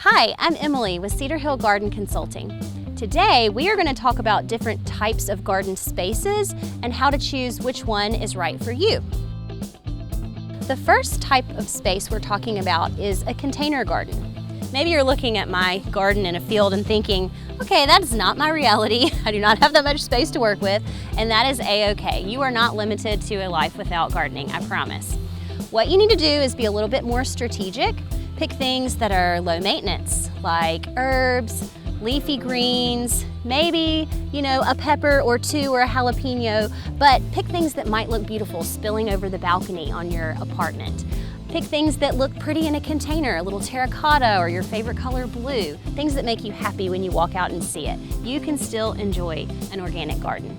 Hi, I'm Emily with Cedar Hill Garden Consulting. Today, we are going to talk about different types of garden spaces and how to choose which one is right for you. The first type of space we're talking about is a container garden. Maybe you're looking at my garden in a field and thinking, okay, that is not my reality. I do not have that much space to work with, and that is a-okay. You are not limited to a life without gardening, I promise. What you need to do is be a little bit more strategic. Pick things that are low maintenance, like herbs, leafy greens, maybe, a pepper or two or a jalapeno, but pick things that might look beautiful spilling over the balcony on your apartment. Pick things that look pretty in a container, a little terracotta or your favorite color blue, things that make you happy when you walk out and see it. You can still enjoy an organic garden.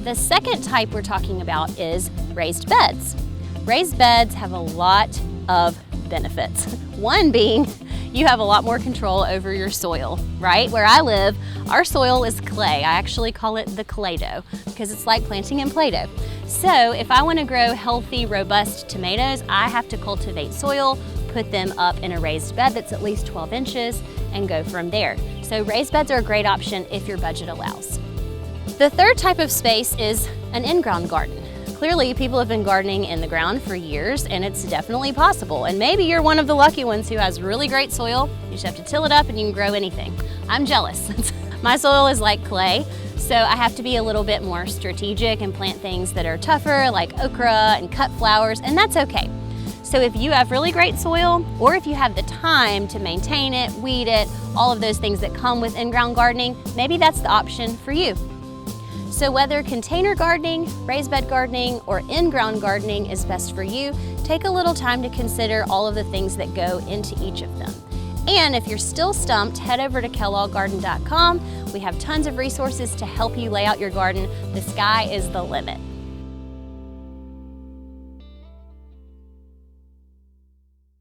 The second type we're talking about is raised beds. Raised beds have a lot of benefits. One being, you have a lot more control over your soil, right? Where I live, our soil is clay. I actually call it the Clay-Doh because it's like planting in Play-Doh. So if I want to grow healthy, robust tomatoes, I have to cultivate soil, put them up in a raised bed that's at least 12 inches, and go from there. So raised beds are a great option if your budget allows. The third type of space is an in-ground garden. Clearly, people have been gardening in the ground for years, and it's definitely possible. And maybe you're one of the lucky ones who has really great soil. You just have to till it up and you can grow anything. I'm jealous. My soil is like clay, so I have to be a little bit more strategic and plant things that are tougher, like okra and cut flowers, and that's okay. So if you have really great soil, or if you have the time to maintain it, weed it, all of those things that come with in-ground gardening, maybe that's the option for you. So whether container gardening, raised bed gardening, or in-ground gardening is best for you, take a little time to consider all of the things that go into each of them. And if you're still stumped, head over to kellogg.garden.products. We have tons of resources to help you lay out your garden. The sky is the limit.